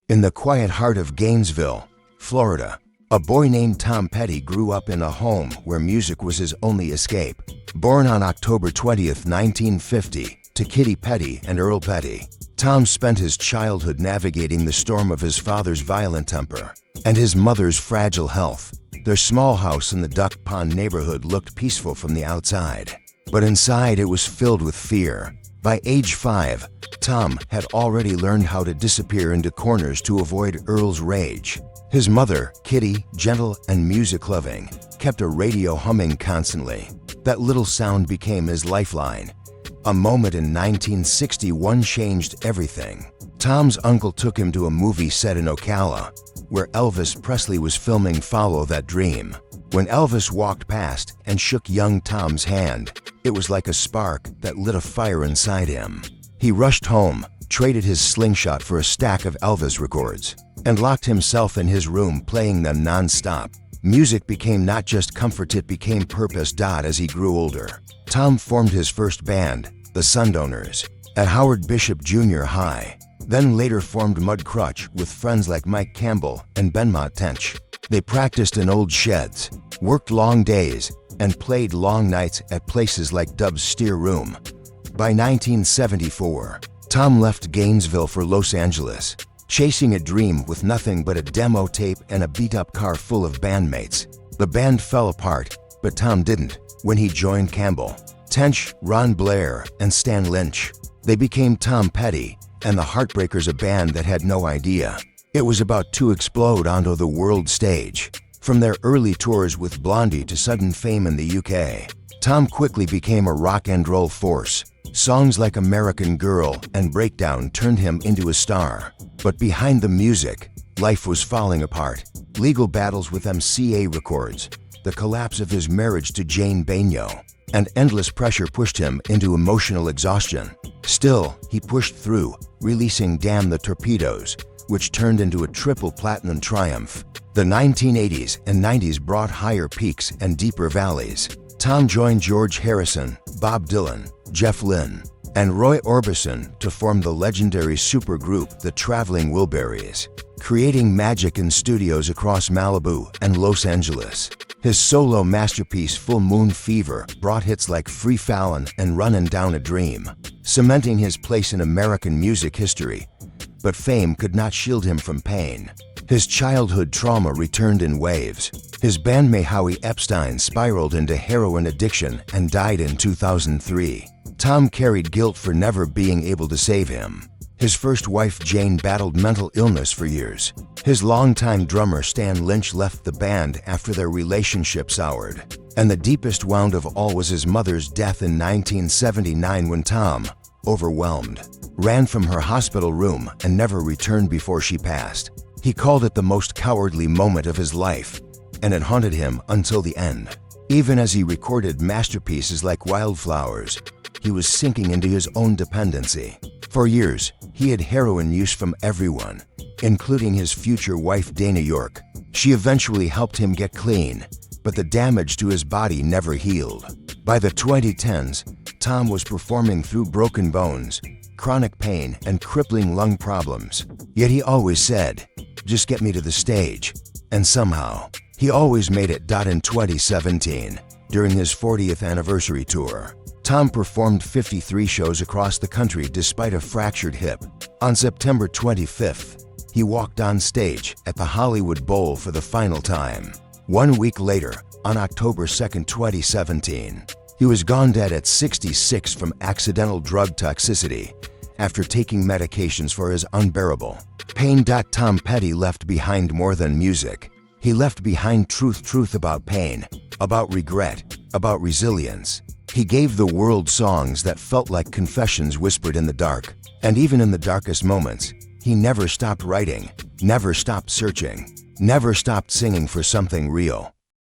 In the quiet heart of Gainesville, Florida, a boy named Tom Petty grew up in a home where music was his only escape. Born on October 20th, 1950, to Kitty Petty and Earl Petty, Tom spent his childhood navigating the storm of his father's violent temper and his mother's fragile health. Their small house in the Duck Pond neighborhood looked peaceful from the outside, but inside it was filled with fear. By age 5, Tom had already learned how to disappear into corners to avoid Earl's rage. His mother, Kitty, gentle and music-loving, kept a radio humming constantly. That little sound became his lifeline. A moment in 1961 changed everything. Tom's uncle took him to a movie set in Ocala, where Elvis Presley was filming Follow That Dream. When Elvis walked past and shook young Tom's hand, it was like a spark that lit a fire inside him. He rushed home, traded his slingshot for a stack of Elvis records, and locked himself in his room playing them non-stop. Music became not just comfort, it became purpose. As he grew older, Tom formed his first band, the Sundonors, at Howard Bishop Junior High, then later formed Mud Crutch with friends like Mike Campbell and Benmont Tench. They practiced in old sheds, worked long days, and played long nights at places like Dub's Steer Room. By 1974, Tom left Gainesville for Los Angeles, chasing a dream with nothing but a demo tape and a beat-up car full of bandmates. The band fell apart, but Tom didn't. When he joined Campbell, Tench, Ron Blair, and Stan Lynch, they became Tom Petty and the Heartbreakers, a band that had no idea it was about to explode onto the world stage. From their early tours with Blondie to sudden fame in the UK, Tom quickly became a rock and roll force. Songs like American Girl and Breakdown turned him into a star. But behind the music, life was falling apart. Legal battles with MCA Records, the collapse of his marriage to Jane Baigneau, and endless pressure pushed him into emotional exhaustion. Still, he pushed through, releasing Damn the Torpedoes, which turned into a triple platinum triumph. The 1980s and 90s brought higher peaks and deeper valleys. Tom joined George Harrison, Bob Dylan, Jeff Lynne, and Roy Orbison to form the legendary supergroup the Traveling Wilburys, creating magic in studios across Malibu and Los Angeles. His solo masterpiece Full Moon Fever brought hits like Free Fallin' and Runnin' Down a Dream, cementing his place in American music history. But fame could not shield him from pain. His childhood trauma returned in waves. His bandmate Howie Epstein spiraled into heroin addiction and died in 2003. Tom carried guilt for never being able to save him. His first wife Jane battled mental illness for years. His longtime drummer Stan Lynch left the band after their relationship soured. And the deepest wound of all was his mother's death in 1979 when Tom, overwhelmed, ran from her hospital room and never returned before she passed. He called it the most cowardly moment of his life, and it haunted him until the end. Even as he recorded masterpieces like Wildflowers, he was sinking into his own dependency. For years, he had heroin use from everyone, including his future wife Dana York. She eventually helped him get clean, but the damage to his body never healed. By the 2010s, Tom was performing through broken bones, chronic pain, and crippling lung problems. Yet he always said, "Just get me to the stage." And somehow, he always made it. In 2017, during his 40th anniversary tour, Tom performed 53 shows across the country despite a fractured hip. On September 25th, he walked on stage at the Hollywood Bowl for the final time. 1 week later, on October 2nd, 2017, he was gone dead at 66 from accidental drug toxicity after taking medications for his unbearable pain. Tom Petty left behind more than music. He left behind truth about pain, about regret, about resilience. He gave the world songs that felt like confessions whispered in the dark. And even in the darkest moments, he never stopped writing, never stopped searching, never stopped singing for something real.